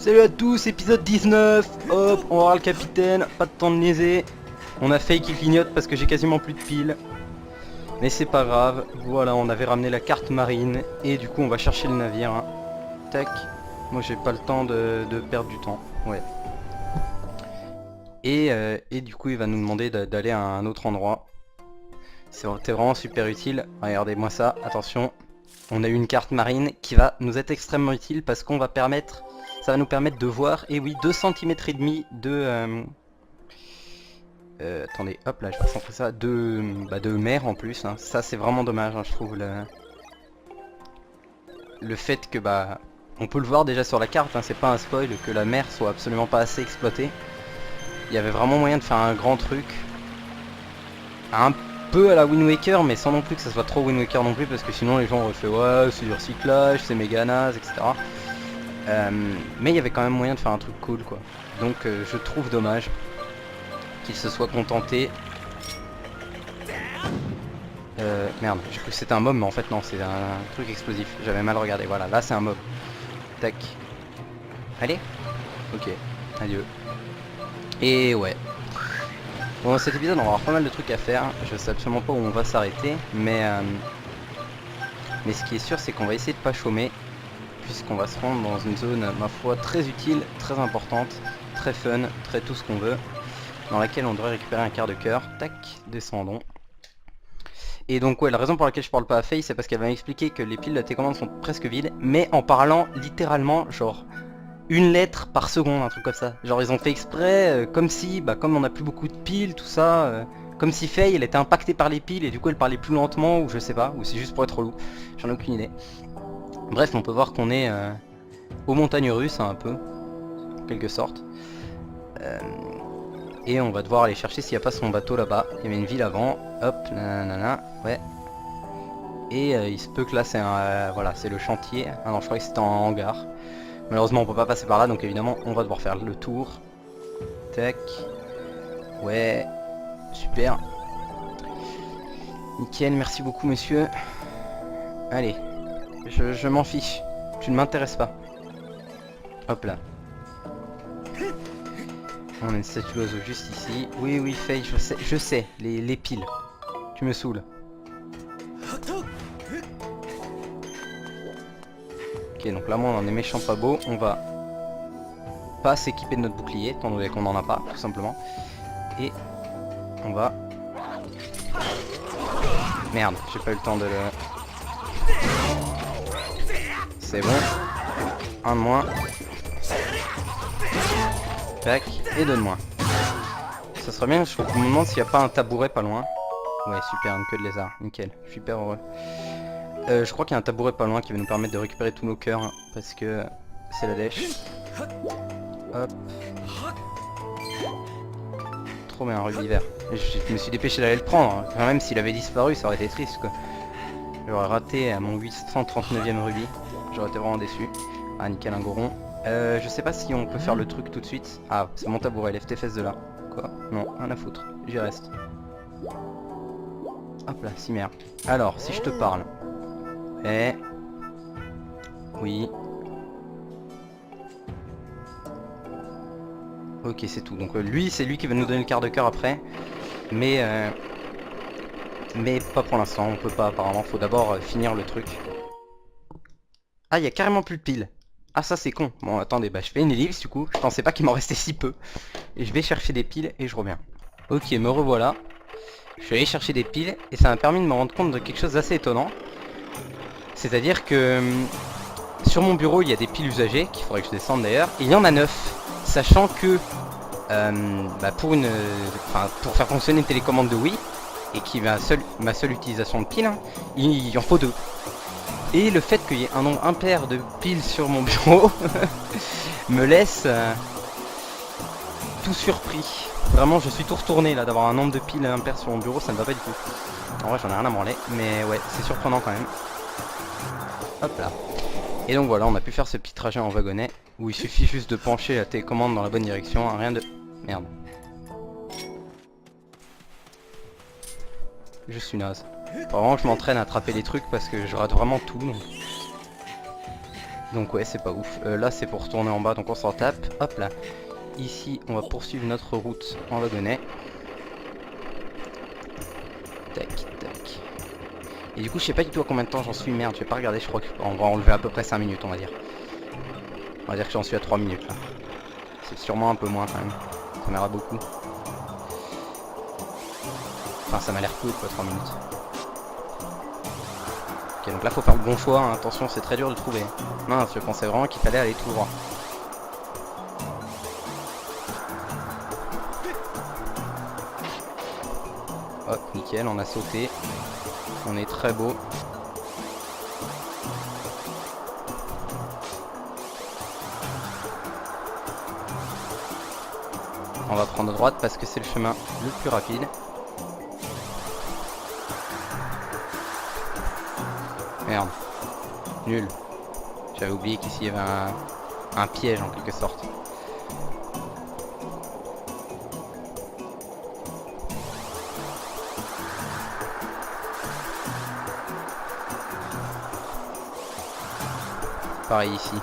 Salut à tous, épisode 19. Hop, on va voir le capitaine, pas de temps de niaiser. On a failli qu'il clignote parce que j'ai quasiment plus de piles. Mais c'est pas grave, voilà, on avait ramené la carte marine. Et du coup on va chercher le navire, hein. Tac. Moi j'ai pas le temps de perdre du temps, ouais. Et du coup il va nous demander d'aller à un autre endroit. C'était vraiment super utile. Regardez-moi ça, attention. On a eu une carte marine qui va nous être extrêmement utile parce qu'on va permettre... Ça va nous permettre de voir, et oui, 2 cm et demi de... attendez, hop là, je vais recentrer ça, de mer en plus, hein. Ça c'est vraiment dommage, hein, je trouve, le fait que, bah, on peut le voir déjà sur la carte, hein, c'est pas un spoil, que la mer soit absolument pas assez exploitée. Il y avait vraiment moyen de faire un grand truc, un peu à la Wind Waker, mais sans non plus que ça soit trop Wind Waker non plus, parce que sinon les gens auraient fait, ouais, c'est du recyclage, c'est méga naze, etc. Mais il y avait quand même moyen de faire un truc cool, quoi. Donc je trouve dommage qu'il se soit contenté. Merde, j'ai cru que c'était un mob, mais en fait non, c'est un truc explosif. J'avais mal regardé, voilà, là c'est un mob. Tac. Allez. Ok, adieu. Et ouais. Bon, dans cet épisode on va avoir pas mal de trucs à faire. Je sais absolument pas où on va s'arrêter, mais ce qui est sûr c'est qu'on va essayer de pas chômer, puisqu'on va se rendre dans une zone, ma foi, très utile, très importante, très fun, très tout ce qu'on veut, dans laquelle on devrait récupérer un quart de cœur. Tac, descendons. Et donc ouais, la raison pour laquelle je parle pas à Faye, c'est parce qu'elle va m'expliquer que les piles de télécommande sont presque vides, mais en parlant littéralement, genre, une lettre par seconde, un truc comme ça. Genre ils ont fait exprès, comme si, bah comme on a plus beaucoup de piles, tout ça, comme si Faye, elle était impactée par les piles, et du coup elle parlait plus lentement, ou je sais pas, ou c'est juste pour être relou, j'en ai aucune idée. Bref, on peut voir qu'on est aux montagnes russes, hein, un peu, en quelque sorte. Et on va devoir aller chercher s'il n'y a pas son bateau là-bas. Il y avait une ville avant, hop, nanana, ouais. Et il se peut que là c'est un... voilà, c'est le chantier. Ah non, je croyais que c'était en hangar. Malheureusement on peut pas passer par là, donc évidemment on va devoir faire le tour. Tac. Ouais, super. Nickel, merci beaucoup monsieur. Allez, je m'en fiche. Tu ne m'intéresses pas. Hop là. On a une statue d'oiseau juste ici. Oui, oui, Faye, je sais, les piles. Tu me saoules. Ok, donc là, moi, on en est méchant pas beau. On va pas s'équiper de notre bouclier, étant donné qu'on n'en a pas, tout simplement. Et on va... Merde, j'ai pas eu le temps de le... C'est bon. Un de moins. Tac, et deux de moins. Ça serait bien, je me demande s'il n'y a pas un tabouret pas loin. Ouais, super, une queue de lézard, nickel, super heureux. Je crois qu'il y a un tabouret pas loin qui va nous permettre de récupérer tous nos cœurs, parce que c'est la dèche. Hop. Trop bien, un rubis vert. Je me suis dépêché d'aller le prendre, quand même s'il avait disparu ça aurait été triste, quoi. J'aurais raté à mon 839e rubis, j'aurais été vraiment déçu. Ah nickel, un goron. Je sais pas si on peut faire le truc tout de suite. Ah, c'est mon tabouret, lève tes fesses de là. Quoi? Non, rien à foutre, j'y reste. Hop là, cimère. Alors, si je te parle. Eh. Oui. Ok, c'est tout. Donc lui, c'est lui qui va nous donner le quart de cœur après. Mais pas pour l'instant, on peut pas apparemment. Faut d'abord finir le truc. Ah, il y a carrément plus de piles. Ah, ça c'est con. Bon, attendez, bah je fais une ellipse du coup. Je pensais pas qu'il m'en restait si peu. Et je vais chercher des piles et je reviens. Ok, me revoilà. Je suis allé chercher des piles et ça m'a permis de me rendre compte de quelque chose d'assez étonnant. C'est-à-dire que sur mon bureau il y a des piles usagées, qu'il faudrait que je descende d'ailleurs, et il y en a 9. Sachant que bah pour faire fonctionner une télécommande de Wii, et qui est ma seule utilisation de piles, hein, il en faut 2. Et le fait qu'il y ait un nombre impair de piles sur mon bureau me laisse tout surpris. Vraiment, je suis tout retourné là d'avoir un nombre de piles impair sur mon bureau, ça ne va pas du tout. En vrai, j'en ai rien à branler, mais ouais, c'est surprenant quand même. Hop là. Et donc voilà, on a pu faire ce petit trajet en wagonnet où il suffit juste de pencher la télécommande dans la bonne direction, hein, rien de... Merde. Je suis naze. Faut vraiment que je m'entraîne à attraper les trucs parce que je rate vraiment tout. Donc... Donc ouais, c'est pas ouf. Là c'est pour retourner en bas, donc on s'en tape. Hop là. Ici on va poursuivre notre route en wagonnet. Tac, tac. Et du coup je sais pas du tout à combien de temps j'en suis. Merde, je vais pas regarder, je crois qu'on va enlever à peu près 5 minutes on va dire. On va dire que j'en suis à 3 minutes là. C'est sûrement un peu moins quand même. Ça m'aira beaucoup. Enfin ça m'a l'air cool quoi, 3 minutes. Ok, donc là faut faire le bon choix, hein. Attention c'est très dur de trouver. Mince, je pensais vraiment qu'il fallait aller tout droit. Hop, nickel, on a sauté. On est très beau. On va prendre à droite parce que c'est le chemin le plus rapide. Merde. Nul. J'avais oublié qu'ici il y avait un piège en quelque sorte. Pareil ici.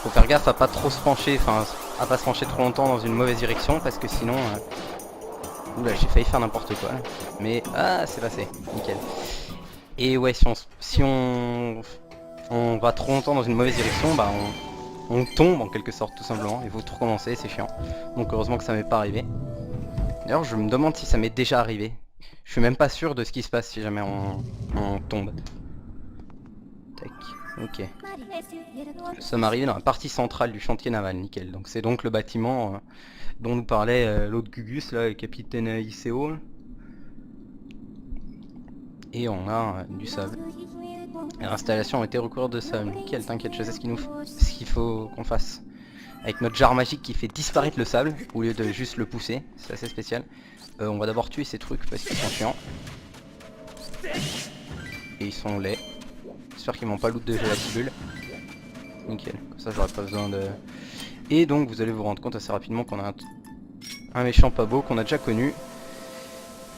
Faut faire gaffe à pas trop se pencher, enfin à pas se pencher trop longtemps dans une mauvaise direction parce que sinon... Oula, j'ai failli faire n'importe quoi. Mais ah, c'est passé, nickel. Et ouais, si on va trop longtemps dans une mauvaise direction, bah on tombe en quelque sorte tout simplement. Il faut tout recommencer, c'est chiant. Donc heureusement que ça m'est pas arrivé. D'ailleurs, je me demande si ça m'est déjà arrivé. Je suis même pas sûr de ce qui se passe si jamais on tombe. Tac, ok. Nous sommes arrivés dans la partie centrale du chantier naval, nickel. Donc c'est donc le bâtiment dont nous parlait l'autre Gugus, là, le capitaine ICO. Et on a du sable. L'installation a été recouverte de sable. Nickel, t'inquiète, je sais ce qu'il faut qu'on fasse. Avec notre jarre magique qui fait disparaître le sable, au lieu de juste le pousser. C'est assez spécial. On va d'abord tuer ces trucs parce qu'ils sont chiants. Et ils sont laids. J'espère qu'ils m'ont pas loot de gélatibule. Nickel, comme ça j'aurais pas besoin de... Et donc vous allez vous rendre compte assez rapidement qu'on a un méchant pas beau qu'on a déjà connu.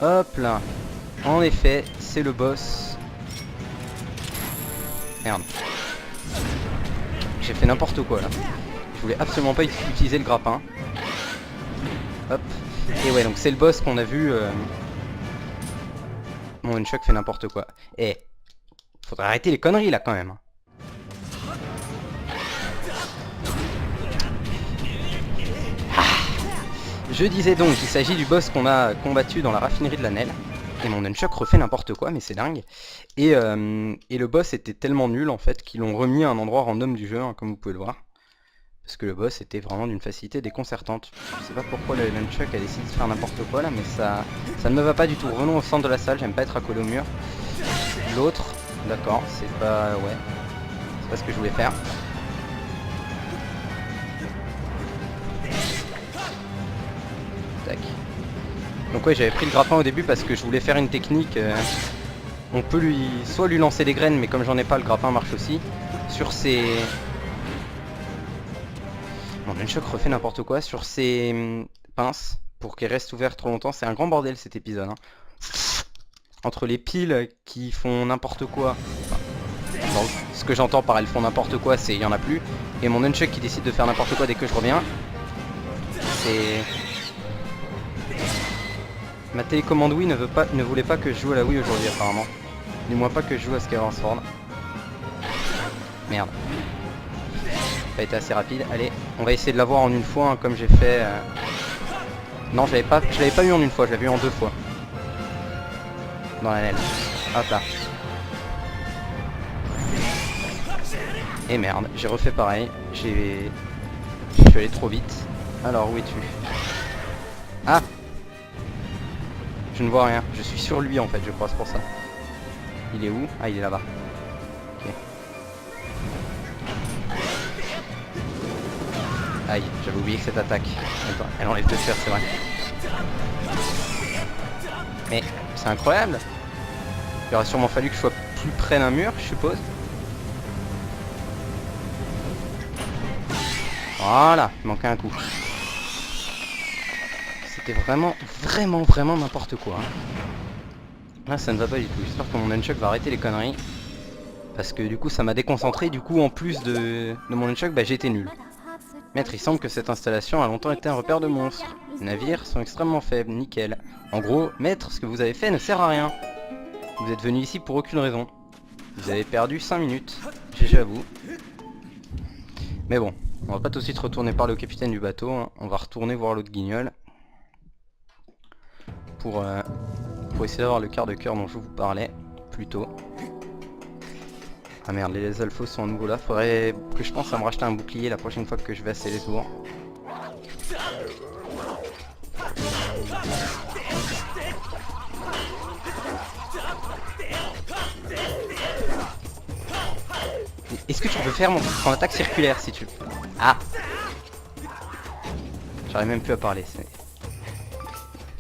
Hop là. En effet, c'est le boss. Merde. J'ai fait n'importe quoi là. Je voulais absolument pas utiliser le grappin. Hop. Et ouais, donc c'est le boss qu'on a vu. Mon Nunchuck fait n'importe quoi. Eh, faudrait arrêter les conneries là quand même. Je disais donc qu'il s'agit du boss qu'on a combattu dans la raffinerie de la Nelle. Et mon Nunchuck refait n'importe quoi, mais c'est dingue. Et le boss était tellement nul en fait qu'ils l'ont remis à un endroit random du jeu, hein, comme vous pouvez le voir. Parce que le boss était vraiment d'une facilité déconcertante. Je sais pas pourquoi le Nunchuck a décidé de faire n'importe quoi là, mais ça ne me va pas du tout. Revenons au centre de la salle, j'aime pas être accolé au mur. L'autre, d'accord, c'est pas... ouais. C'est pas ce que je voulais faire. Tac. Donc ouais, j'avais pris le grappin au début parce que je voulais faire une technique. On peut soit lui lancer des graines, mais comme j'en ai pas, le grappin marche aussi. Sur ces... Mon Nunchuck refait n'importe quoi. Sur ces pinces, pour qu'elles restent ouvertes trop longtemps. C'est un grand bordel cet épisode. Hein. Entre les piles qui font n'importe quoi. Enfin, ce que j'entends par elles font n'importe quoi, c'est il y en a plus. Et mon Nunchuck qui décide de faire n'importe quoi dès que je reviens. C'est... Ma télécommande Wii ne voulait pas que je joue à la Wii aujourd'hui apparemment. Dis-moi pas que je joue à Skyward Sword. Merde. Ça a été assez rapide. Allez, on va essayer de l'avoir en une fois, hein, comme j'ai fait... Non, je l'avais pas eu en une fois, je l'avais eu en 2 fois. Dans la Nelle. Hop là. Et merde, j'ai refait pareil. Je suis allé trop vite. Alors, où es-tu? Ah! Je ne vois rien. Je suis sur lui en fait, je crois, c'est pour ça. Il est où? Ah, il est là-bas. Ok. Aïe, j'avais oublié que cette attaque, elle enlève de fer, c'est vrai. Mais c'est incroyable. Il aurait sûrement fallu que je sois plus près d'un mur, je suppose. Voilà, il manquait un coup. C'était vraiment n'importe quoi. Là ça ne va pas du tout. J'espère que mon Nunchuck va arrêter les conneries. Parce que du coup ça m'a déconcentré, du coup en plus de mon nunchuk, bah j'ai été nul. Maître, il semble que cette installation a longtemps été un repère de monstres. Les navires sont extrêmement faibles, nickel. En gros, maître, ce que vous avez fait ne sert à rien. Vous êtes venu ici pour aucune raison. Vous avez perdu 5 minutes. GG à vous. Mais bon, on va pas tout de suite retourner parler au capitaine du bateau, hein. On va retourner voir l'autre guignol. Pour essayer d'avoir le quart de cœur dont je vous parlais plus tôt. Ah merde, les alphos sont à nouveau là. Faudrait que je pense à me racheter un bouclier la prochaine fois que je vais à Célesbourg. Est-ce que tu peux faire ton attaque circulaire si tu... Ah, j'arrive même plus à parler.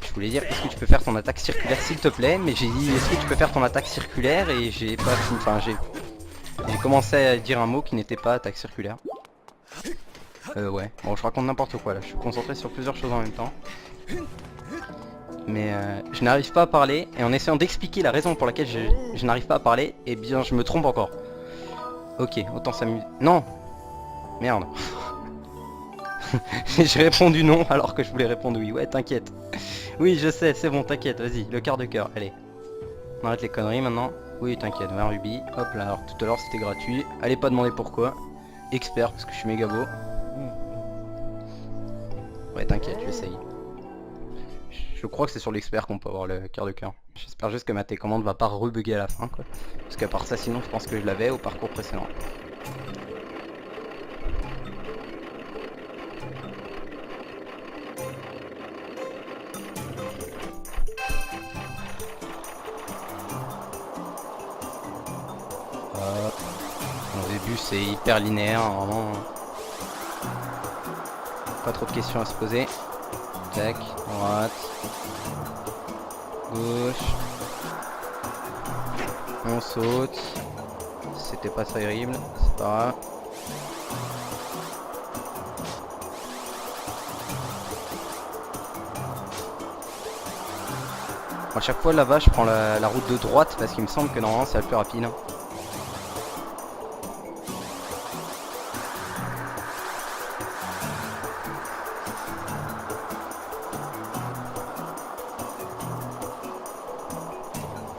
Je voulais dire, est-ce que tu peux faire ton attaque circulaire s'il te plaît? Mais j'ai dit, est-ce que tu peux faire ton attaque circulaire? Et j'ai pas... Enfin, j'ai commencé à dire un mot qui n'était pas attaque circulaire. Ouais. Bon, je raconte n'importe quoi là. Je suis concentré sur plusieurs choses en même temps. Mais je n'arrive pas à parler. Et en essayant d'expliquer la raison pour laquelle je n'arrive pas à parler, eh bien, je me trompe encore. Ok, autant s'amuser. Non! Merde. J'ai répondu non alors que je voulais répondre oui. Ouais, t'inquiète. Oui, je sais, c'est bon, t'inquiète, vas-y, le quart de cœur, allez. On arrête les conneries maintenant. Oui, t'inquiète, 20 rubis. Hop là, alors tout à l'heure c'était gratuit. Allez pas demander pourquoi. Expert, parce que je suis méga beau. Ouais, t'inquiète, j'essaye. Je crois que c'est sur l'expert qu'on peut avoir le quart de cœur. J'espère juste que ma télécommande va pas rebugger à la fin, quoi. Parce qu'à part ça, sinon, je pense que je l'avais au parcours précédent. Au début c'est hyper linéaire, vraiment pas trop de questions à se poser. Tac, droite, gauche, on saute. C'était pas terrible, c'est pas grave. À chaque fois là-bas je prends la route de droite parce qu'il me semble que normalement c'est le plus rapide.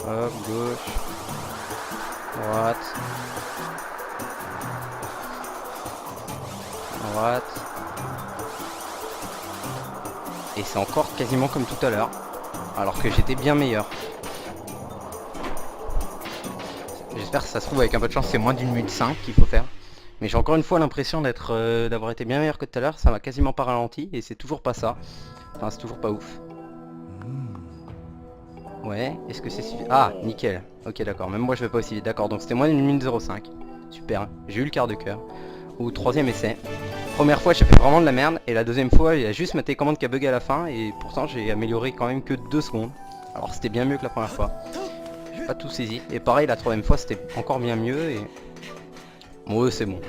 Hop, gauche, droite, droite. Et c'est encore quasiment comme tout à l'heure. Alors que j'étais bien meilleur. J'espère que ça se trouve avec un peu de chance c'est moins d'une minute 5 qu'il faut faire. Mais j'ai encore une fois l'impression d'avoir été bien meilleur que tout à l'heure. Ça m'a quasiment pas ralenti et c'est toujours pas ça. Enfin c'est toujours pas ouf. Ouais, est-ce que c'est suffisant? Ah, nickel. Ok d'accord, même moi je vais pas aussi vite. D'accord, donc c'était moins d'une minute 05. Super, j'ai eu le quart de cœur. Au troisième essai. Première fois j'ai fait vraiment de la merde. Et la deuxième fois il y a juste ma télécommande qui a bugué à la fin. Et pourtant j'ai amélioré quand même que 2 secondes. Alors c'était bien mieux que la première fois. J'ai pas tout saisi. Et pareil la troisième fois c'était encore bien mieux. Et bon c'est bon.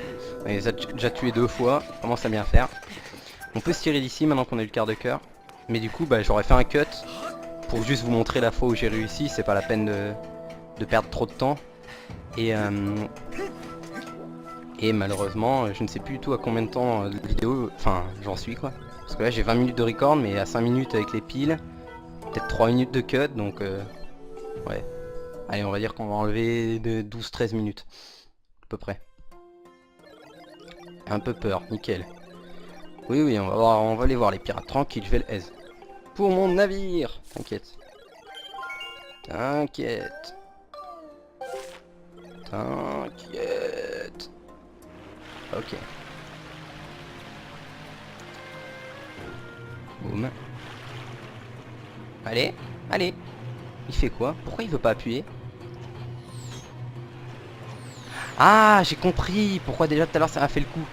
On les a déjà tué 2 fois. On commence à bien faire. On peut se tirer d'ici maintenant qu'on a eu le quart de cœur. Mais du coup bah j'aurais fait un cut. Pour juste vous montrer la fois où j'ai réussi. C'est pas la peine de perdre trop de temps. Et malheureusement, je ne sais plus du tout à combien de temps de vidéo, enfin j'en suis quoi. Parce que là j'ai 20 minutes de record mais à 5 minutes avec les piles, peut-être 3 minutes de cut donc ouais. Allez on va dire qu'on va enlever de 12-13 minutes, à peu près. Un peu peur, nickel. Oui oui on va aller voir les pirates, tranquille je vais le aise. Pour mon navire, t'inquiète. T'inquiète. T'inquiète. Ok. Boum. Allez, allez. Il fait quoi? Pourquoi il veut pas appuyer? Ah, j'ai compris. Pourquoi déjà tout à l'heure ça a fait le coup.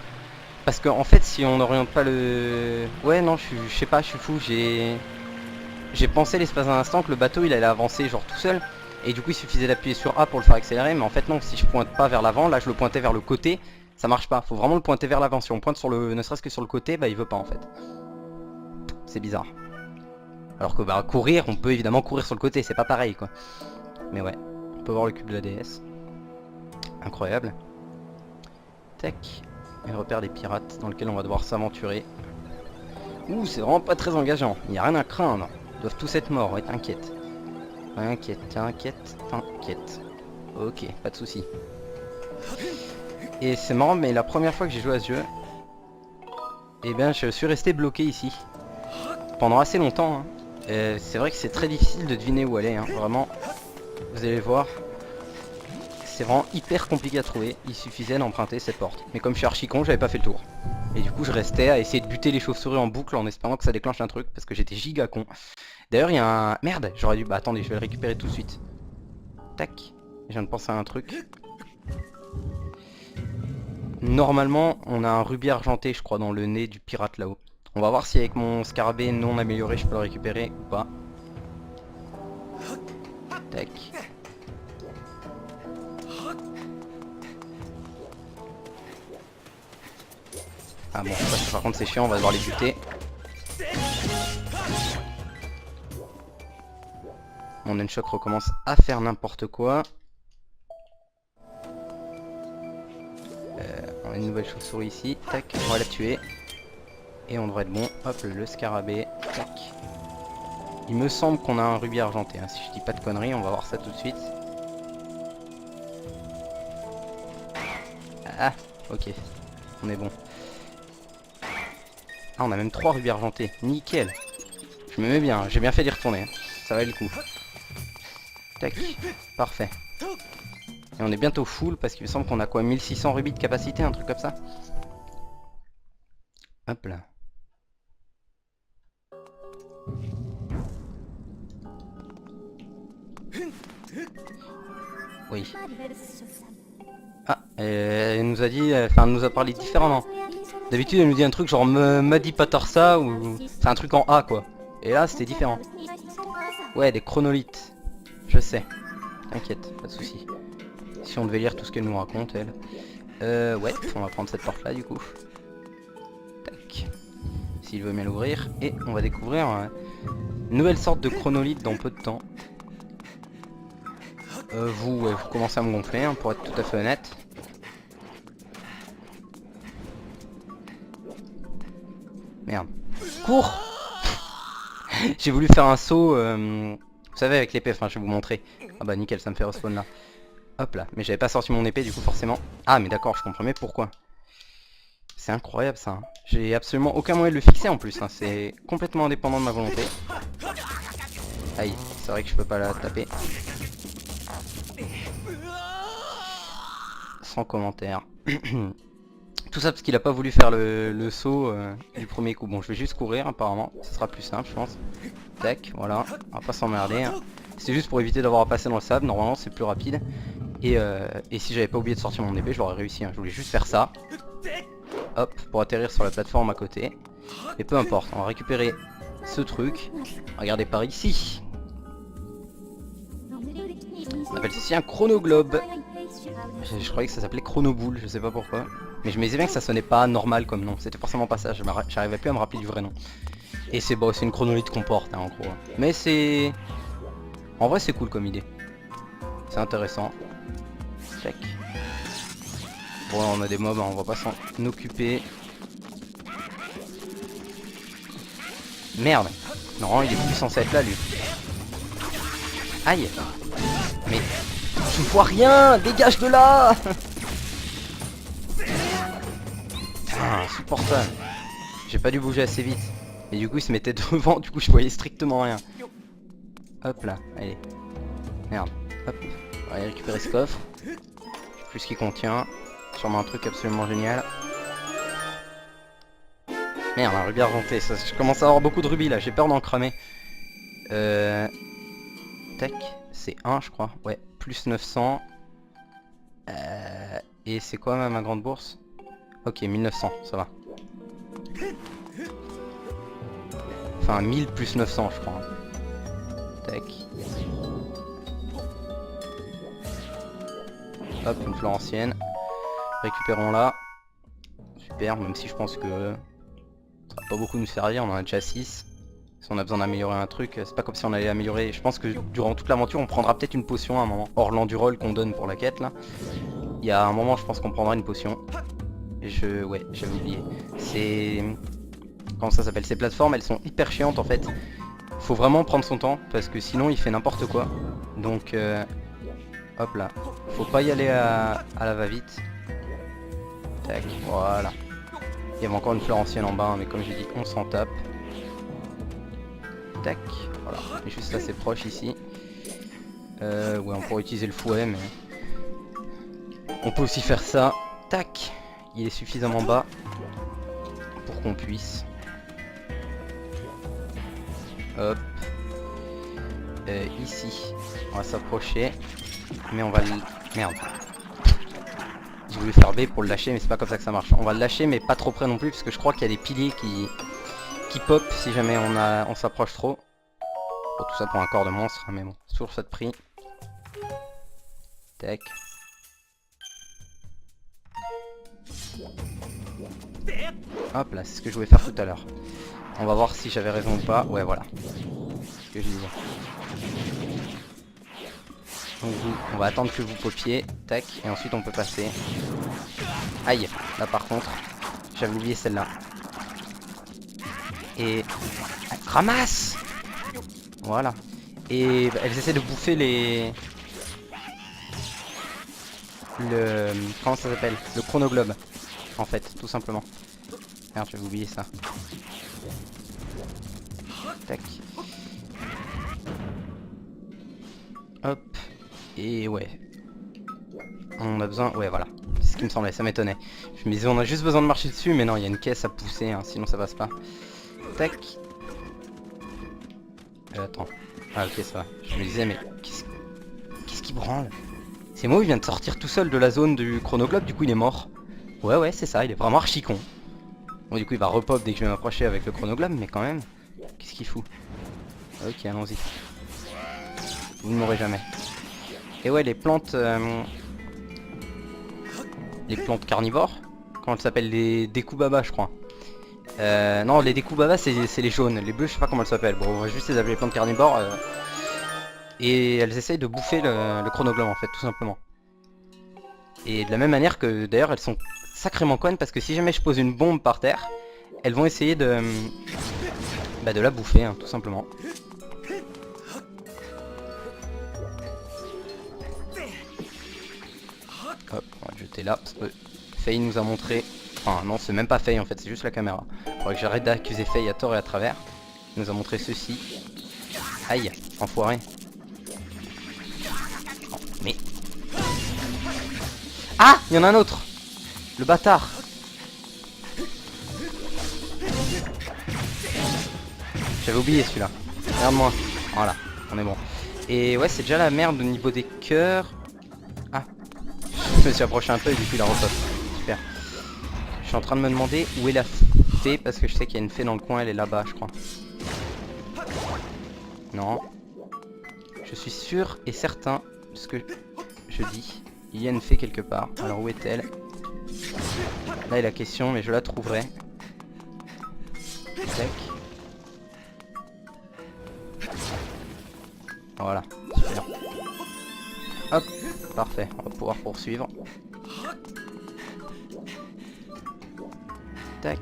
Parce que en fait, si on n'oriente pas le... Ouais, non, je sais pas, je suis fou. J'ai pensé l'espace d'un instant que le bateau il allait avancer genre tout seul. Et du coup il suffisait d'appuyer sur A pour le faire accélérer. Mais en fait non, si je pointe pas vers l'avant, là je le pointais vers le côté. Ça marche pas, faut vraiment le pointer vers l'avant. Si on pointe sur le, ne serait-ce que sur le côté, bah il veut pas en fait. C'est bizarre. Alors que bah courir, on peut évidemment courir sur le côté, c'est pas pareil quoi. Mais ouais, on peut voir le cube de la DS. Incroyable. Tac. Et le repère des pirates dans lequel on va devoir s'aventurer. Ouh, c'est vraiment pas très engageant. Il n'y a rien à craindre. Ils doivent tous être morts, ouais, t'inquiète. T'inquiète. Ok, pas de soucis. Et c'est marrant, mais la première fois que j'ai joué à ce jeu, eh bien, je suis resté bloqué ici. Pendant assez longtemps. Hein. C'est vrai que c'est très difficile de deviner où aller. Hein. Vraiment, vous allez voir. C'est vraiment hyper compliqué à trouver. Il suffisait d'emprunter cette porte. Mais comme je suis archi con, j'avais pas fait le tour. Et du coup, je restais à essayer de buter les chauves-souris en boucle en espérant que ça déclenche un truc. Parce que j'étais giga con. D'ailleurs, il y a un... Merde, j'aurais dû... Bah attendez, je vais le récupérer tout de suite. Tac. Je viens de penser à un truc. Normalement, on a un rubis argenté, je crois, dans le nez du pirate là-haut. On va voir si avec mon scarabée non amélioré, je peux le récupérer ou pas. Tac. Ah bon, ça, par contre c'est chiant, on va devoir les buter. Mon Nunchuk recommence à faire n'importe quoi. On a une nouvelle chauve-souris ici. Tac, on va la tuer. Et on devrait être bon. Hop, le scarabée. Tac. Il me semble qu'on a un rubis argenté. Hein. Si je dis pas de conneries, on va voir ça tout de suite. Ah, ok. On est bon. Ah, on a même 3 rubis argentés. Nickel. Je me mets bien. J'ai bien fait d'y retourner. Hein. Ça va le coup. Tac. Parfait. Et on est bientôt full parce qu'il me semble qu'on a quoi, 1600 rubis de capacité, un truc comme ça. Hop là. Oui. Ah, elle nous a dit, enfin elle nous a parlé différemment. D'habitude elle nous dit un truc genre m'a dit pas tard ça ou c'est un truc en A quoi. Et là c'était différent. Ouais, des chronolithes. Je sais. T'inquiète, pas de soucis. Si on devait lire tout ce qu'elle nous raconte, elle. Ouais, on va prendre cette porte là du coup. Tac. S'il veut bien l'ouvrir. Et on va découvrir une nouvelle sorte de chronolithe dans peu de temps. Vous commencez à me gonfler, hein, pour être tout à fait honnête. Merde. Cours. J'ai voulu faire un saut, vous savez, avec l'épée, enfin je vais vous montrer. Ah bah nickel, ça me fait respawn là. Hop là, mais j'avais pas sorti mon épée du coup forcément. Ah mais d'accord, je comprends mieux pourquoi. C'est incroyable ça. Hein. J'ai absolument aucun moyen de le fixer en plus. Hein. C'est complètement indépendant de ma volonté. Aïe, c'est vrai que je peux pas la taper. Sans commentaire. Tout ça parce qu'il a pas voulu faire le saut du premier coup. Bon, je vais juste courir apparemment. Ce sera plus simple je pense. Tac, voilà. On va pas s'emmerder. Hein. C'est juste pour éviter d'avoir à passer dans le sable. Normalement c'est plus rapide. Et si j'avais pas oublié de sortir mon épée, je l'aurais réussi. Hein. Je voulais juste faire ça. Hop, pour atterrir sur la plateforme à côté. Et peu importe, on va récupérer ce truc. Regardez par ici. On appelle ceci un chronoglobe. Je croyais que ça s'appelait chronoboule, je sais pas pourquoi. Mais je me disais bien que ça sonnait pas normal comme nom. C'était forcément pas ça, j'arrivais plus à me rappeler du vrai nom. Et c'est bon, c'est une chronolite qu'on porte hein, en gros. Mais c'est... En vrai c'est cool comme idée. C'est intéressant. Check. Bon on a des mobs, on va pas s'en occuper. Merde. Non, il est plus censé être là lui. Aïe. Mais tu vois rien. Dégage de là. Putain, insupportable. J'ai pas dû bouger assez vite. Et du coup il se mettait devant, du coup je voyais strictement rien. Hop là, allez. Merde. Hop. On va aller récupérer ce coffre. Je sais plus ce qu'il contient. Sûrement un truc absolument génial. Merde, un rubis argenté. Ça, je commence à avoir beaucoup de rubis là, j'ai peur d'en cramer. Tac, c'est 1 je crois. Ouais, plus 900. Et c'est quoi ma grande bourse? Ok, 1900, ça va. Enfin, 1000 plus 900 je crois. Tac. Hop, une fleur ancienne. Récupérons-la. Super, même si je pense que ça va pas beaucoup nous servir, on en a déjà 6. Si on a besoin d'améliorer un truc, c'est pas comme si on allait améliorer. Je pense que durant toute l'aventure on prendra peut-être une potion à un moment. Hors l'endurol qu'on donne pour la quête là. Il y a un moment, je pense qu'on prendra une potion. Ouais, j'avais oublié. C'est... Comment ça s'appelle? Ces plateformes, elles sont hyper chiantes en fait. Faut vraiment prendre son temps, parce que sinon il fait n'importe quoi. Donc, hop là. Faut pas y aller à la va-vite. Tac, voilà. Il y avait encore une fleur ancienne en bas, hein, mais comme j'ai dit, on s'en tape. Tac, voilà. Et juste là, c'est proche ici. Ouais, on pourrait utiliser le fouet, mais... On peut aussi faire ça. Tac, il est suffisamment bas pour qu'on puisse. Hop. Ici, on va s'approcher. Mais on va le... Merde. J'ai voulu faire B pour le lâcher, mais c'est pas comme ça que ça marche. On va le lâcher, mais pas trop près non plus, parce que je crois qu'il y a des piliers qui pop si jamais on s'approche trop. Bon, tout ça pour un corps de monstre, mais bon, c'est toujours ça de prix. Tac. Hop là, c'est ce que je voulais faire tout à l'heure. On va voir si j'avais raison ou pas. Ouais, voilà. C'est ce que je disais. Donc vous, on va attendre que vous popiez. Tac, et ensuite on peut passer. Aïe, là par contre, j'avais oublié celle-là. Et... Ramasse! Voilà. Et elles essaient de bouffer les... Comment ça s'appelle? Le chronoglobe. En fait, tout simplement. Merde, j'avais oublié ça. Tac. Hop. Et ouais. On a besoin... Ouais, voilà. C'est ce qui me semblait, ça m'étonnait. Je me disais, on a juste besoin de marcher dessus, mais non, il y a une caisse à pousser, hein, sinon ça passe pas. Tac. Attends. Ah, ok, ça va. Je me disais, mais qu'est-ce qui branle? C'est moi, il vient de sortir tout seul de la zone du chronoglobe, du coup il est mort. Ouais, c'est ça, il est vraiment archi con. Bon, du coup il va repop dès que je vais m'approcher avec le chronoglobe, mais quand même, qu'est-ce qu'il fout? Ok, allons-y. Vous ne m'aurez jamais. Et ouais, les plantes carnivores, comment elles s'appellent? Les Dekubaba, je crois. Non, les Dekubaba c'est les jaunes, les bleus je sais pas comment elles s'appellent. Bon, on va juste les appeler les plantes carnivores. Et elles essayent de bouffer le chronoglobe en fait, tout simplement. Et de la même manière que d'ailleurs elles sont sacrément connes, parce que si jamais je pose une bombe par terre, elles vont essayer de la bouffer, hein, tout simplement. Hop, on va le jeter là, parce que Faye nous a montré... Enfin non, c'est même pas Faye en fait, c'est juste la caméra. Faudrait que j'arrête d'accuser Faye à tort et à travers. Il nous a montré ceci. Aïe, enfoiré. Oh, mais... Ah, il y en a un autre. Le bâtard. J'avais oublié celui-là. Regarde-moi. Voilà, on est bon. Et ouais, c'est déjà la merde au niveau des cœurs. Ah, je me suis approché un peu et du coup il a repop. Super. Je suis en train de me demander où est la fée, parce que je sais qu'il y a une fée dans le coin, elle est là-bas je crois. Non. Je suis sûr et certain de ce que je dis. Il y a une fée quelque part. Alors où est-elle? Là est la question, mais je la trouverai. Tac. Voilà, super. Hop, parfait, on va pouvoir poursuivre. Tac.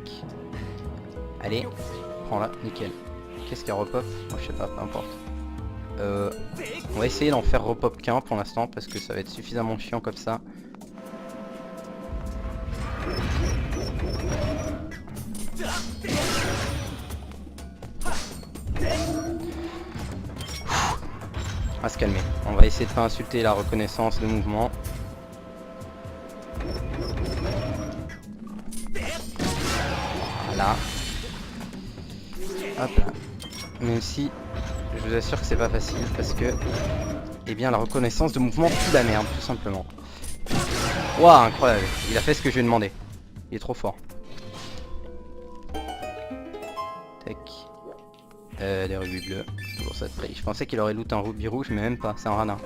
Allez, prends-la, nickel. Qu'est-ce qu'il y a repop? Moi je sais pas, peu importe. On va essayer d'en faire repop qu'un pour l'instant, parce que ça va être suffisamment chiant comme ça. On va se calmer. On va essayer de pas insulter la reconnaissance de mouvement. Voilà. Hop là. Même si je vous assure que c'est pas facile parce que, eh bien, la reconnaissance de mouvement fout la merde, tout simplement. Waouh, incroyable. Il a fait ce que je lui ai demandé. Il est trop fort. Tac. Des rubis bleus. Toujours ça de prix. Je pensais qu'il aurait loot un rubis rouge, mais même pas. C'est un radin.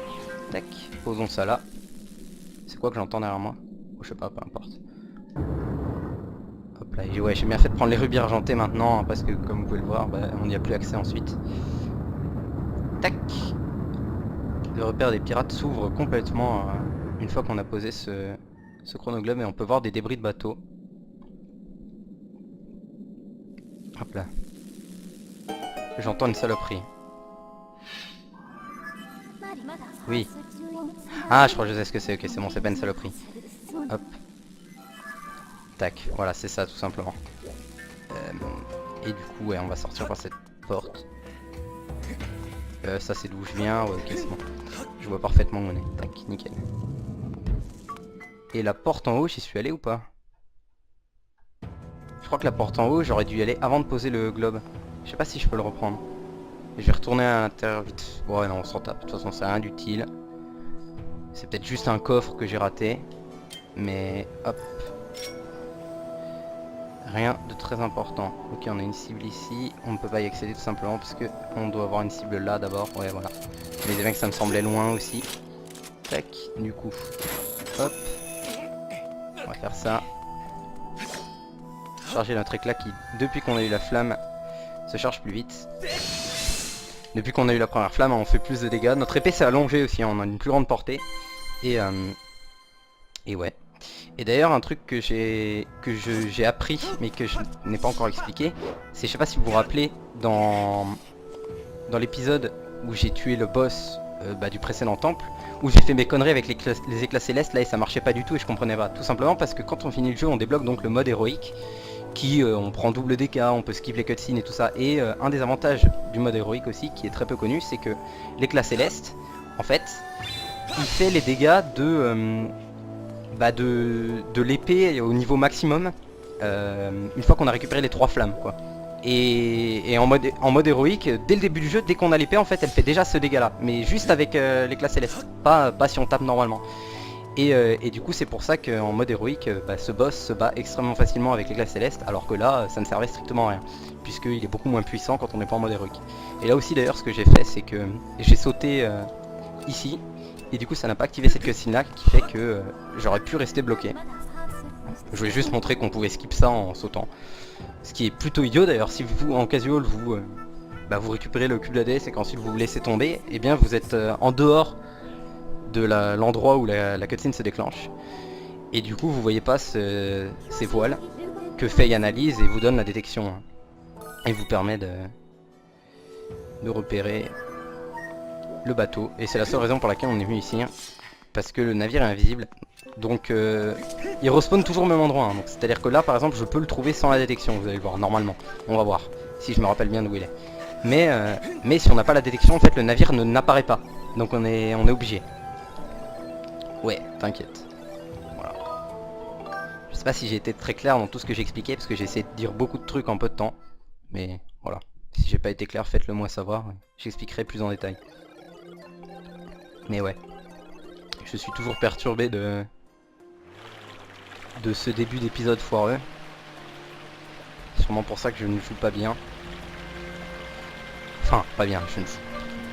Tac. Posons ça là. C'est quoi que j'entends derrière moi? Oh, je sais pas, peu importe. Hop là. Et ouais, j'ai bien fait de prendre les rubis argentés maintenant, hein, parce que comme vous pouvez le voir, on n'y a plus accès ensuite. Tac. Le repère des pirates s'ouvre complètement une fois qu'on a posé ce chronoglobe, et on peut voir des débris de bateau. Hop là. J'entends une saloperie. Oui. Ah, je crois que je sais ce que c'est. Ok, c'est bon, c'est pas une saloperie. Hop. Tac, voilà, c'est ça tout simplement. Et du coup, ouais, on va sortir par cette porte. Ça c'est d'où je viens, ouais, ok, c'est bon. Je vois parfaitement où on est. Tac, nickel. Et la porte en haut, j'y suis allé ou pas? Je crois que la porte en haut, j'aurais dû y aller avant de poser le globe. Je sais pas si je peux le reprendre. Je vais retourner à l'intérieur vite. Ouais, non, on s'en tape. De toute façon, c'est rien d'utile. C'est peut-être juste un coffre que j'ai raté. Mais hop. Rien de très important. Ok, on a une cible ici. On ne peut pas y accéder tout simplement parce que on doit avoir une cible là d'abord. Ouais, voilà. Mais c'est bien que ça me semblait loin aussi. Tac, du coup. Hop. On va faire ça. Charger notre éclat qui, depuis qu'on a eu la flamme, se charge plus vite. Depuis qu'on a eu la première flamme, on fait plus de dégâts. Notre épée s'est allongée aussi, on a une plus grande portée. Et ouais. Et d'ailleurs un truc que j'ai appris mais que je n'ai pas encore expliqué, c'est, je sais pas si vous vous rappelez, dans l'épisode où j'ai tué le boss du précédent temple, où j'ai fait mes conneries avec les éclats célestes là et ça marchait pas du tout et je comprenais pas. Tout simplement parce que quand on finit le jeu on débloque donc le mode héroïque qui on prend double dégâts, on peut skip les cutscenes et tout ça. Et un des avantages du mode héroïque aussi qui est très peu connu, c'est que l'éclat céleste en fait il fait les dégâts de l'épée au niveau maximum une fois qu'on a récupéré les 3 flammes quoi. Et en mode héroïque, dès le début du jeu, dès qu'on a l'épée en fait elle fait déjà ce dégât là, mais juste avec l'éclat céleste, pas si on tape normalement. Et du coup c'est pour ça qu'en mode héroïque ce boss se bat extrêmement facilement avec l'éclat céleste, alors que là ça ne servait strictement à rien, puisqu'il est beaucoup moins puissant quand on n'est pas en mode héroïque. Et là aussi d'ailleurs ce que j'ai fait c'est que j'ai sauté ici, et du coup ça n'a pas activé cette cutscene là qui fait que j'aurais pu rester bloqué. Je voulais juste montrer qu'on pouvait skip ça en sautant. Ce qui est plutôt idiot d'ailleurs, si vous en casual vous récupérez le cube d'ADS et qu'ensuite vous vous laissez tomber, et bien vous êtes en dehors de l'endroit où la cutscene se déclenche. Et du coup vous voyez pas ces voiles que Faye analyse et vous donne la détection. Et vous permet de repérer le bateau. Et c'est la seule raison pour laquelle on est venu ici. Parce que le navire est invisible. Donc il respawn toujours au même endroit. Donc c'est à dire que là par exemple je peux le trouver sans la détection. Vous allez le voir normalement. On va voir si je me rappelle bien d'où il est. Mais si on n'a pas la détection en fait le navire n'apparaît pas. Donc on est obligé. Ouais, t'inquiète. Voilà. Je sais pas si j'ai été très clair dans tout ce que j'ai expliqué, parce que j'ai essayé de dire beaucoup de trucs en peu de temps. Mais voilà. Si j'ai pas été clair, faites-le moi savoir. J'expliquerai plus en détail. Mais ouais. Je suis toujours perturbé de ce début d'épisode foireux. Sûrement pour ça que je ne joue pas bien. Enfin, pas bien, je ne joue.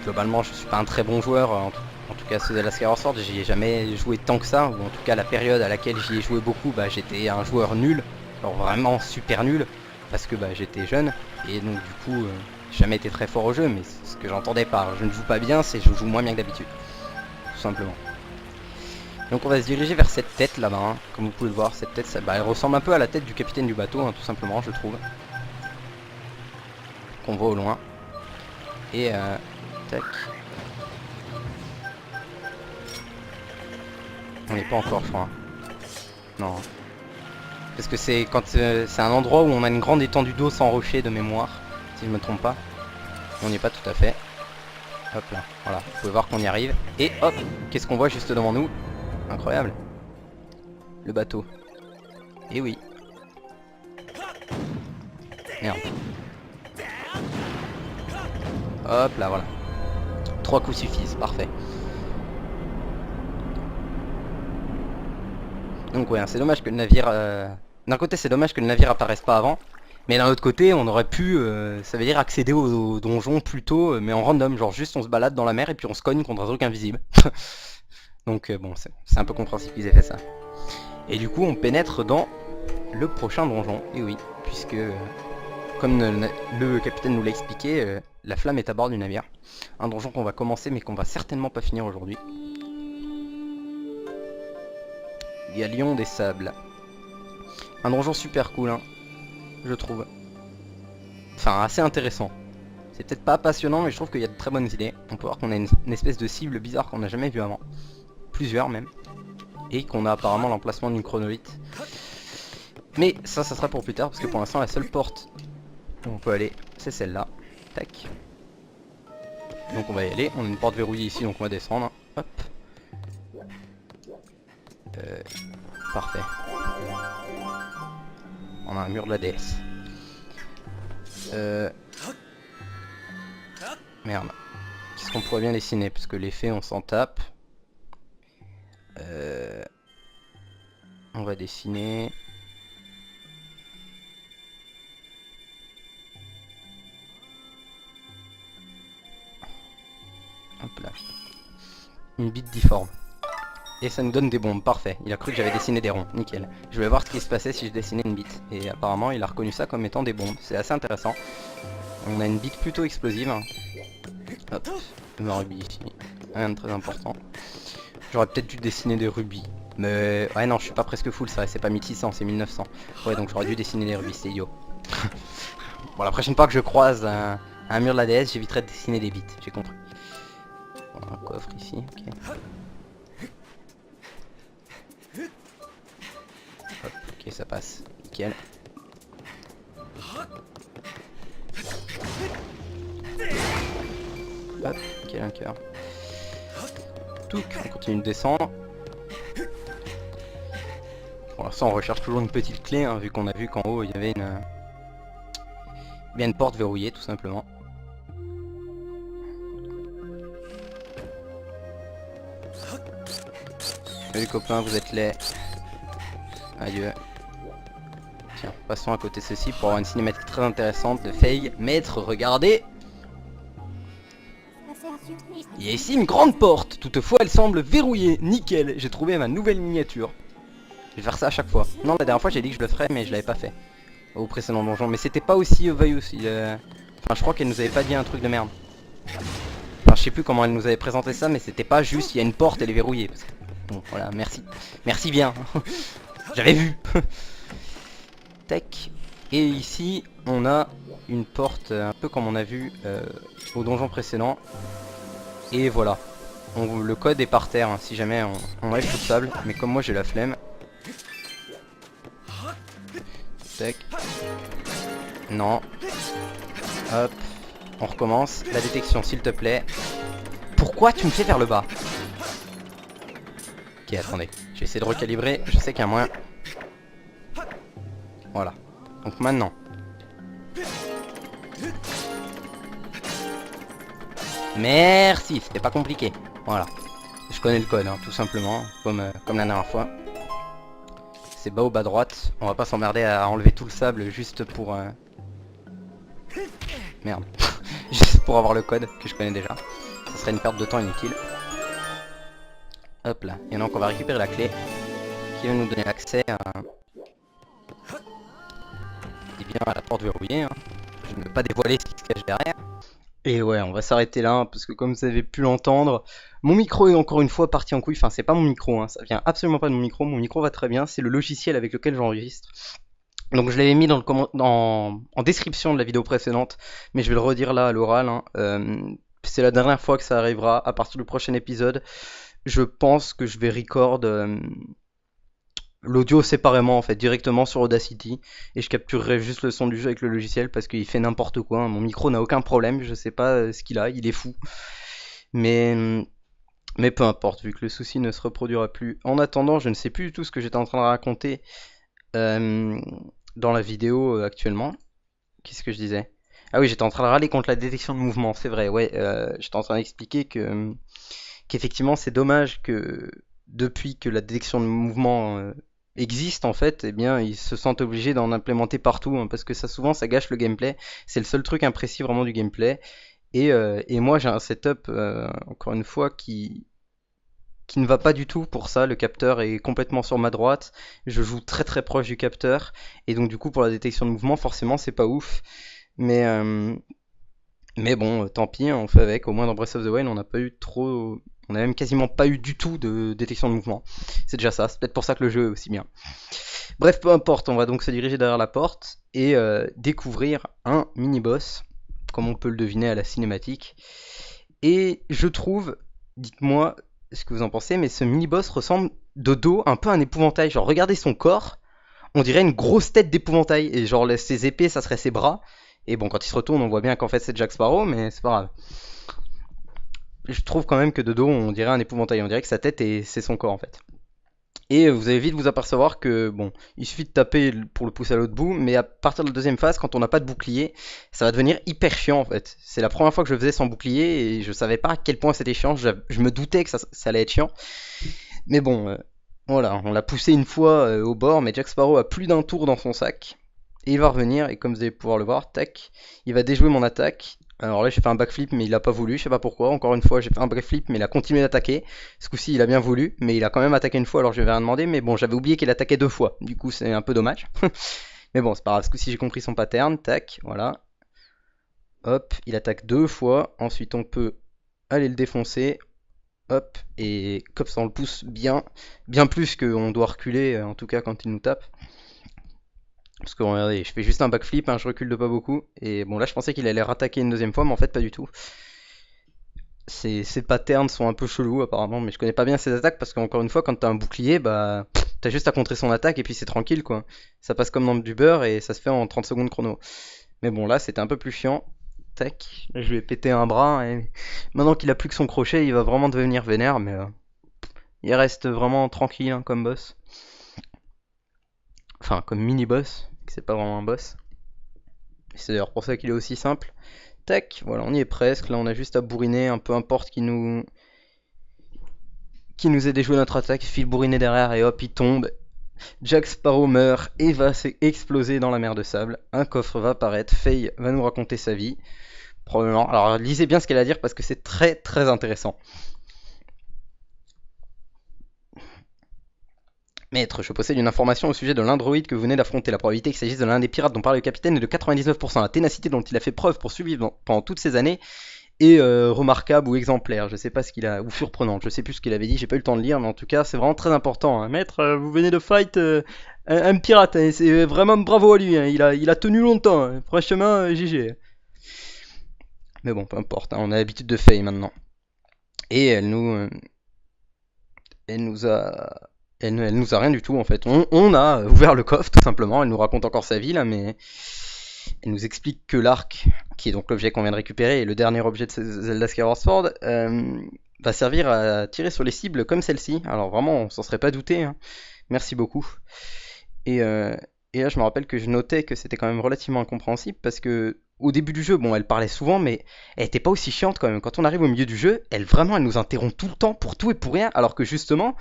Globalement, je suis pas un très bon joueur. En tout cas, ce The Last Skyward Sword, j'y ai jamais joué tant que ça. Ou en tout cas, la période à laquelle j'y ai joué beaucoup, j'étais un joueur nul. Alors vraiment super nul. Parce que j'étais jeune. Et donc du coup, j'ai jamais été très fort au jeu. Mais ce que j'entendais par je ne joue pas bien, c'est je joue moins bien que d'habitude. Tout simplement. Donc on va se diriger vers cette tête là-bas. Comme vous pouvez le voir, cette tête, elle ressemble un peu à la tête du capitaine du bateau, tout simplement, je trouve. Qu'on voit au loin. Et tac. On n'est pas encore, je crois. Non. Parce que c'est quand c'est un endroit où on a une grande étendue d'eau sans rocher de mémoire, si je me trompe pas. On n'y est pas tout à fait. Hop là, voilà. Vous pouvez voir qu'on y arrive. Et hop, qu'est-ce qu'on voit juste devant nous? Incroyable. Le bateau. Et oui. Merde. Hop là, voilà. 3 coups suffisent, parfait. Donc ouais, c'est dommage que le navire... D'un côté c'est dommage que le navire apparaisse pas avant. Mais d'un autre côté on aurait pu, ça veut dire accéder au donjon plus tôt, mais en random. Genre juste on se balade dans la mer et puis on se cogne contre un truc invisible. Donc bon, c'est un peu compréhensible qu'ils aient fait ça. Et du coup on pénètre dans le prochain donjon. Et oui, puisque comme le capitaine nous l'a expliqué, la flamme est à bord du navire. Un donjon qu'on va commencer mais qu'on va certainement pas finir aujourd'hui. Galion des sables. Un donjon super cool, hein, je trouve. Enfin, assez intéressant. C'est peut-être pas passionnant, mais je trouve qu'il y a de très bonnes idées. On peut voir qu'on a une espèce de cible bizarre qu'on n'a jamais vue avant. Plusieurs même. Et qu'on a apparemment l'emplacement d'une chronolite. Mais ça sera pour plus tard, parce que pour l'instant la seule porte où on peut aller, c'est celle-là. Tac. Donc on va y aller. On a une porte verrouillée ici, donc on va descendre. Hop. Parfait. On a un mur de la déesse. Merde. Qu'est-ce qu'on pourrait bien dessiner? Parce que l'effet on s'en tape. On va dessiner. Hop là. Une bite difforme. Et ça nous donne des bombes, parfait. Il a cru que j'avais dessiné des ronds, nickel. Je voulais voir ce qui se passait si je dessinais une bite. Et apparemment il a reconnu ça comme étant des bombes. C'est assez intéressant. On a une bite plutôt explosive. Hop, un rubis ici. Rien de très important. J'aurais peut-être dû dessiner des rubis. Mais ouais non, je suis pas presque full, ça c'est pas 1600, c'est 1900. Ouais, donc j'aurais dû dessiner des rubis, c'est idiot. Bon, la prochaine fois que je croise un mur de la déesse, j'éviterai de dessiner des bites, j'ai compris. Bon, un coffre ici, ok. Hop, ok, ça passe, nickel. Hop, nickel, un cœur. Touc, on continue de descendre. Pour l'instant on recherche toujours une petite clé, hein, vu qu'on a vu qu'en haut il y avait une porte verrouillée tout simplement. Salut copains, vous êtes laid. Adieu. Tiens, passons à côté de ceci pour avoir une cinématique très intéressante de Faye. Maître, regardez. Il y a ici une grande porte, toutefois elle semble verrouillée. Nickel, j'ai trouvé ma nouvelle miniature. Je vais faire ça à chaque fois. Non, la dernière fois j'ai dit que je le ferais, mais je l'avais pas fait au précédent donjon. Mais c'était pas aussi obvious. Enfin, je crois qu'elle nous avait pas dit un truc de merde. Enfin, je sais plus comment elle nous avait présenté ça, mais c'était pas juste il y a une porte, elle est verrouillée. Parce que... Bon, voilà, merci. Merci bien. J'avais vu. Tac. Et ici, on a une porte un peu comme on a vu au donjon précédent. Et voilà. Le code est par terre, hein, si jamais on enlève tout le sable. Mais comme moi j'ai la flemme. Tac. Non. Hop. On recommence. La détection, s'il te plaît. Pourquoi tu me fais vers le bas? Ok, attendez. Je vais essayer de recalibrer. Je sais qu'il y a un moyen. Voilà. Donc maintenant. Merci, c'était pas compliqué. Voilà. Je connais le code, hein, tout simplement. Comme la dernière fois. C'est bas ou bas droite. On va pas s'emmerder à enlever tout le sable juste pour... Merde. Juste pour avoir le code que je connais déjà. Ça serait une perte de temps inutile. Hop là. Et donc on va récupérer la clé qui va nous donner accès à... Et bien à la porte verrouillée. Hein. Je ne vais pas dévoiler ce qui se cache derrière. Et ouais, on va s'arrêter là, hein, parce que comme vous avez pu l'entendre, mon micro est encore une fois parti en couille. Enfin, c'est pas mon micro, hein, ça vient absolument pas de mon micro va très bien, c'est le logiciel avec lequel j'enregistre. Donc je l'avais mis en description de la vidéo précédente, mais je vais le redire là à l'oral. Hein. C'est la dernière fois que ça arrivera, à partir du prochain épisode. Je pense que je vais record l'audio séparément en fait, directement sur Audacity, et je capturerai juste le son du jeu avec le logiciel parce qu'il fait n'importe quoi, hein. Mon micro n'a aucun problème, je sais pas ce qu'il a, il est fou. Mais peu importe, vu que le souci ne se reproduira plus. En attendant, je ne sais plus du tout ce que j'étais en train de raconter dans la vidéo actuellement. Qu'est-ce que je disais? Ah oui, j'étais en train de râler contre la détection de mouvement, c'est vrai, ouais. J'étais en train d'expliquer qu'effectivement c'est dommage que depuis que la détection de mouvement existe en fait, eh bien ils se sentent obligés d'en implémenter partout, hein, parce que ça souvent ça gâche le gameplay. C'est le seul truc imprécis vraiment du gameplay. Et moi j'ai un setup encore une fois qui ne va pas du tout pour ça. Le capteur est complètement sur ma droite, je joue très très proche du capteur, et donc du coup pour la détection de mouvement forcément c'est pas ouf. Mais bon, tant pis, on fait avec. Au moins dans Breath of the Wild on n'a pas eu trop On a même quasiment pas eu du tout de détection de mouvement. C'est déjà ça, c'est peut-être pour ça que le jeu est aussi bien. Bref, peu importe, on va donc se diriger derrière la porte et découvrir un mini-boss, comme on peut le deviner à la cinématique. Et je trouve, dites-moi ce que vous en pensez, mais ce mini-boss ressemble de dos un peu à un épouvantail. Genre, regardez son corps, on dirait une grosse tête d'épouvantail. Et genre, ses épées, ça serait ses bras. Et bon, quand il se retourne, on voit bien qu'en fait c'est Jack Sparrow, mais c'est pas grave. Je trouve quand même que de dos, on dirait un épouvantail. On dirait que sa tête, c'est son corps en fait. Et vous allez vite vous apercevoir que, bon, il suffit de taper pour le pousser à l'autre bout, mais à partir de la deuxième phase, quand on n'a pas de bouclier, ça va devenir hyper chiant en fait. C'est la première fois que je le faisais sans bouclier et je savais pas à quel point c'était chiant. Je me doutais que ça allait être chiant. Mais bon, voilà, on l'a poussé une fois au bord, mais Jack Sparrow a plus d'un tour dans son sac. Et il va revenir, et comme vous allez pouvoir le voir, tac, il va déjouer mon attaque. Alors là j'ai fait un backflip mais il a pas voulu, je sais pas pourquoi, encore une fois j'ai fait un backflip mais il a continué d'attaquer. Ce coup-ci il a bien voulu, mais il a quand même attaqué une fois alors je lui avais rien demandé, mais bon j'avais oublié qu'il attaquait deux fois, du coup c'est un peu dommage. Mais bon c'est pas grave, ce coup-ci j'ai compris son pattern, tac, voilà. Hop, il attaque deux fois, ensuite on peut aller le défoncer, hop, et comme ça on le pousse bien, bien plus qu'on doit reculer en tout cas quand il nous tape. Parce que regardez, je fais juste un backflip, hein, je recule de pas beaucoup. Et bon là je pensais qu'il allait rattaquer une deuxième fois, mais en fait pas du tout. Ses patterns sont un peu chelous apparemment, mais je connais pas bien ses attaques parce qu'encore une fois quand t'as un bouclier, bah t'as juste à contrer son attaque et puis c'est tranquille quoi. Ça passe comme dans du beurre et ça se fait en 30 secondes chrono. Mais bon là c'était un peu plus chiant. Tac, là, je lui ai pété un bras et maintenant qu'il a plus que son crochet, il va vraiment devenir vénère, mais il reste vraiment tranquille hein, comme boss. Enfin comme mini boss, c'est pas vraiment un boss. C'est d'ailleurs pour ça qu'il est aussi simple. Tac, voilà, on y est presque. Là, on a juste à bourriner, un peu importe qui nous ait déjoué notre attaque. Il file bourriner derrière et hop, il tombe. Jack Sparrow meurt et va exploser dans la mer de sable. Un coffre va apparaître. Faye va nous raconter sa vie. Probablement. Alors, lisez bien ce qu'elle a à dire parce que c'est très très intéressant. Maître, je possède une information au sujet de l'androïde que vous venez d'affronter. La probabilité qu'il s'agisse de l'un des pirates dont parle le capitaine est de 99%. La ténacité dont il a fait preuve pour survivre pendant toutes ces années est remarquable ou exemplaire. Je sais pas ce qu'il a, ou surprenante. Je sais plus ce qu'il avait dit. J'ai pas eu le temps de lire, mais en tout cas, c'est vraiment très important. Hein. Maître, vous venez de fight un pirate. Hein, c'est vraiment bravo à lui. Hein. Il a tenu longtemps. Hein. Franchement, GG. Mais bon, peu importe. Hein. On a l'habitude de Faye maintenant. Et elle nous a elle nous a rien du tout en fait. On a ouvert le coffre tout simplement. Elle nous raconte encore sa vie là, mais elle nous explique que l'arc, qui est donc l'objet qu'on vient de récupérer et le dernier objet de Zelda Skyward Sword, va servir à tirer sur les cibles comme celle-ci. Alors vraiment, on s'en serait pas douté. Hein. Merci beaucoup. Et, euh, et là, je me rappelle que je notais que c'était quand même relativement incompréhensible parce que au début du jeu, bon, elle parlait souvent, mais elle était pas aussi chiante quand même. Quand on arrive au milieu du jeu, elle nous interrompt tout le temps pour tout et pour rien, alors que justement,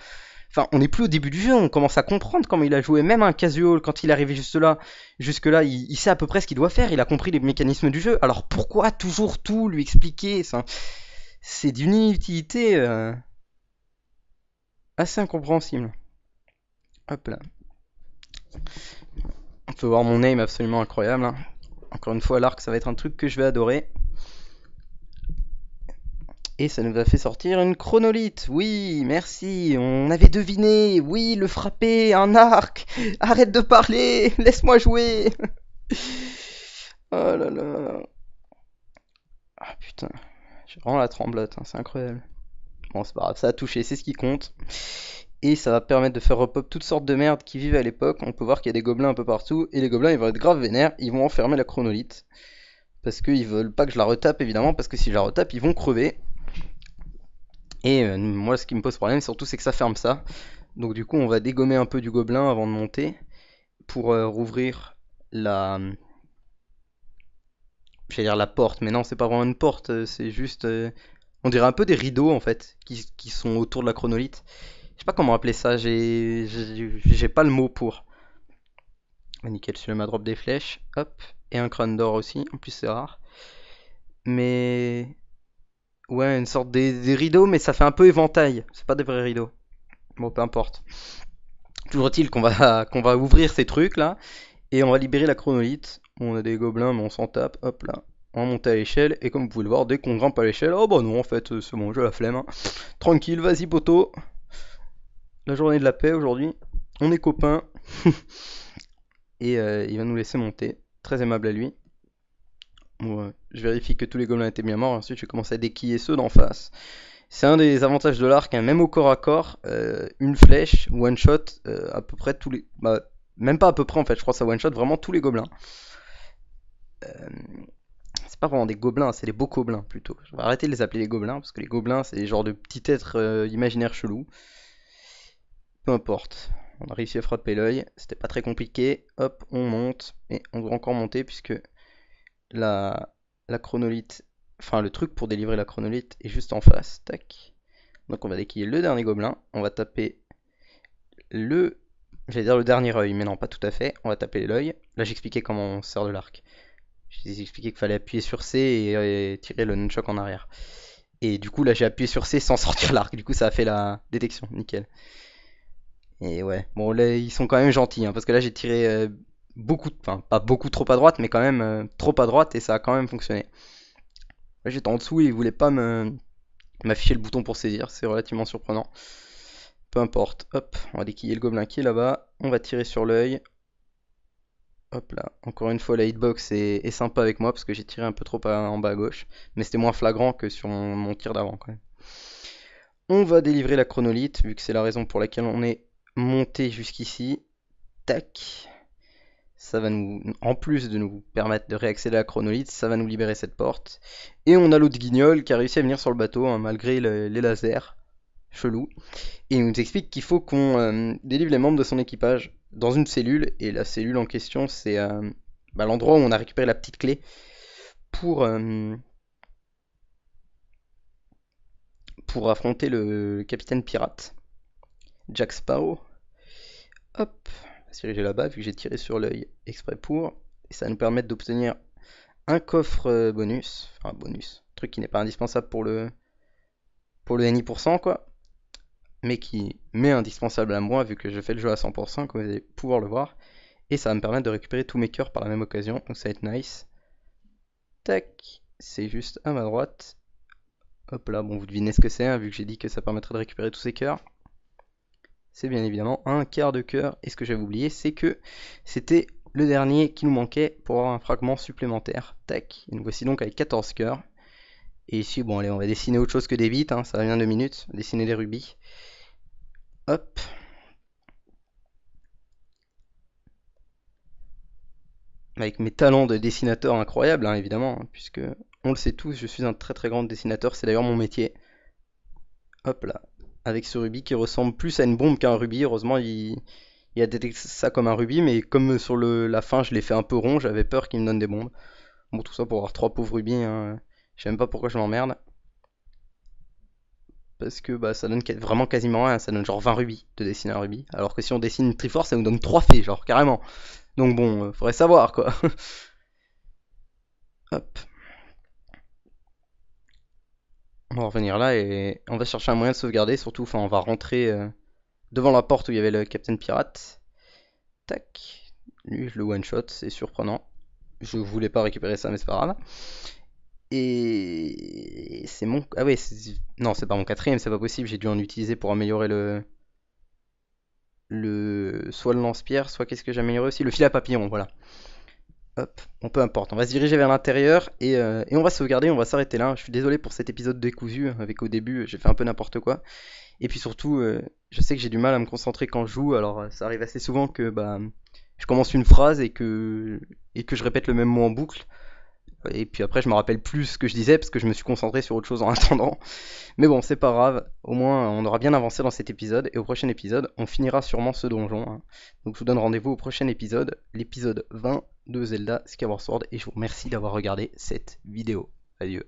enfin, on n'est plus au début du jeu, on commence à comprendre comment il a joué. Même un casual, quand il est arrivé jusque là, il sait à peu près ce qu'il doit faire. Il a compris les mécanismes du jeu. Alors pourquoi toujours tout lui expliquer ça, c'est d'une inutilité assez incompréhensible. Hop là. On peut voir mon aim absolument incroyable. Hein. Encore une fois, l'arc, ça va être un truc que je vais adorer. Et ça nous a fait sortir une chronolite. Oui, merci. On avait deviné. Oui, le frapper, un arc. Arrête de parler. Laisse-moi jouer. Oh là là. Ah putain. J'ai vraiment la tremblote. Hein, c'est incroyable. Bon, c'est pas grave. Ça a touché. C'est ce qui compte. Et ça va permettre de faire repop toutes sortes de merdes qui vivaient à l'époque. On peut voir qu'il y a des gobelins un peu partout. Et les gobelins, ils vont être grave vénères. Ils vont enfermer la chronolite. Parce qu'ils veulent pas que je la retape, évidemment. Parce que si je la retape, ils vont crever. Et moi, ce qui me pose problème, surtout, c'est que ça ferme ça. Donc du coup, on va dégommer un peu du gobelin avant de monter pour rouvrir la, j'allais dire la porte, mais non, c'est pas vraiment une porte, c'est juste, on dirait un peu des rideaux en fait, qui sont autour de la chronolite. Je sais pas comment appeler ça, j'ai pas le mot pour. Ah, nickel, celui-là m'a drop des flèches, hop, et un crâne d'or aussi, en plus c'est rare. Mais ouais, une sorte des rideaux, mais ça fait un peu éventail, c'est pas des vrais rideaux. Bon, peu importe. Toujours est-il qu'on va ouvrir ces trucs là et on va libérer la chronolite. On a des gobelins mais on s'en tape. Hop là. on va monter à l'échelle, et comme vous pouvez le voir, dès qu'on grimpe à l'échelle, oh bah non, en fait, c'est bon, j'ai la flemme, hein. Tranquille, vas-y, poteau. La journée de la paix aujourd'hui. On est copains. Et il va nous laisser monter. Très aimable à lui. Bon, je vérifie que tous les gobelins étaient bien morts. Ensuite, je vais commencer à déquiller ceux d'en face. C'est un des avantages de l'arc, hein, même au corps à corps, une flèche, one shot, à peu près tous les. Bah, même pas à peu près en fait, je crois que ça one shot vraiment tous les gobelins. Euh, c'est pas vraiment des gobelins, c'est des beaux gobelins plutôt. Je vais arrêter de les appeler les gobelins, parce que les gobelins c'est des genres de petits êtres imaginaires chelous. Peu importe. On a réussi à frapper l'œil, c'était pas très compliqué. Hop, on monte, et on doit encore monter puisque la, la chronolite, enfin le truc pour délivrer la chronolite est juste en face. Tac. Donc on va déquiller le dernier gobelin, on va taper le, j'allais dire le dernier œil, mais non pas tout à fait. On va taper l'œil. Là j'expliquais comment on sert de l'arc. J'ai expliqué qu'il fallait appuyer sur C et tirer le nunchuck en arrière. Et du coup là j'ai appuyé sur C sans sortir l'arc, du coup ça a fait la détection, nickel. Et ouais, bon là ils sont quand même gentils, hein, parce que là j'ai tiré beaucoup, enfin pas beaucoup trop à droite, mais quand même trop à droite et ça a quand même fonctionné. Là j'étais en dessous et ils voulaient pas m'afficher le bouton pour saisir, c'est relativement surprenant. Peu importe, hop, on va déquiller le gobelin qui est là-bas, on va tirer sur l'œil. Hop là, encore une fois la hitbox est sympa avec moi parce que j'ai tiré un peu trop en bas à gauche, mais c'était moins flagrant que sur mon tir d'avant quand même. On va délivrer la chronolite, vu que c'est la raison pour laquelle on est monté jusqu'ici. Tac. Ça va nous, en plus de nous permettre de réaccéder à la chronolite, ça va nous libérer cette porte. Et on a l'autre guignol qui a réussi à venir sur le bateau, hein, malgré les lasers. Chelou. Et il nous explique qu'il faut qu'on délivre les membres de son équipage dans une cellule. Et la cellule en question, c'est l'endroit où on a récupéré la petite clé pour, pour affronter le capitaine pirate, Jack Sparrow. Hop, on va se diriger là-bas, vu que j'ai tiré sur l'œil exprès pour. Et ça va nous permettre d'obtenir un coffre bonus. Enfin, bonus. Truc qui n'est pas indispensable pour le NI%, quoi. Mais qui m'est indispensable à moi, vu que je fais le jeu à 100%, comme vous allez pouvoir le voir. Et ça va me permettre de récupérer tous mes cœurs par la même occasion. Donc ça va être nice. Tac, c'est juste à ma droite. Hop là, bon, vous devinez ce que c'est, hein, vu que j'ai dit que ça permettrait de récupérer tous ces cœurs. C'est bien évidemment un quart de cœur. Et ce que j'avais oublié, c'est que c'était le dernier qui nous manquait pour avoir un fragment supplémentaire. Tac, et nous voici donc avec 14 cœurs. Et ici, bon allez, on va dessiner autre chose que des bits, hein, ça va bien 2 minutes. Dessiner des rubis. Hop. Avec mes talents de dessinateur incroyables, hein, évidemment, hein, puisque on le sait tous, je suis un très très grand dessinateur, c'est d'ailleurs mon métier. Hop là, avec ce rubis qui ressemble plus à une bombe qu'à un rubis. Heureusement, il a détecté ça comme un rubis, mais comme sur la fin, je l'ai fait un peu rond, j'avais peur qu'il me donne des bombes. Bon, tout ça pour avoir 3 pauvres rubis, hein. Je sais même pas pourquoi je m'emmerde. Parce que bah, ça donne vraiment quasiment rien, ça donne genre 20 rubis de dessiner un rubis. Alors que si on dessine une Triforce, ça nous donne 3 fées, genre carrément. Donc bon, faudrait savoir quoi. Hop. On va revenir là et on va chercher un moyen de sauvegarder, surtout, enfin on va rentrer devant la porte où il y avait le Captain Pirate. Tac. Lui, je le one shot, c'est surprenant. Je voulais pas récupérer ça, mais c'est pas grave. Et c'est mon. Ah ouais, non, c'est pas mon quatrième, c'est pas possible. J'ai dû en utiliser pour améliorer soit le lance-pierre, soit qu'est-ce que j'ai amélioré aussi? Le fil à papillon, voilà. Hop, bon, peu importe. On va se diriger vers l'intérieur et on va sauvegarder, on va s'arrêter là. Je suis désolé pour cet épisode décousu, avec au début, j'ai fait un peu n'importe quoi. Et puis surtout, je sais que j'ai du mal à me concentrer quand je joue, alors ça arrive assez souvent que bah, je commence une phrase et que je répète le même mot en boucle. Et puis après, je me rappelle plus ce que je disais parce que je me suis concentré sur autre chose en attendant. Mais bon, c'est pas grave. Au moins, on aura bien avancé dans cet épisode. Et au prochain épisode, on finira sûrement ce donjon, hein. Donc je vous donne rendez-vous au prochain épisode, l'épisode 20 de Zelda Skyward Sword. Et je vous remercie d'avoir regardé cette vidéo. Adieu.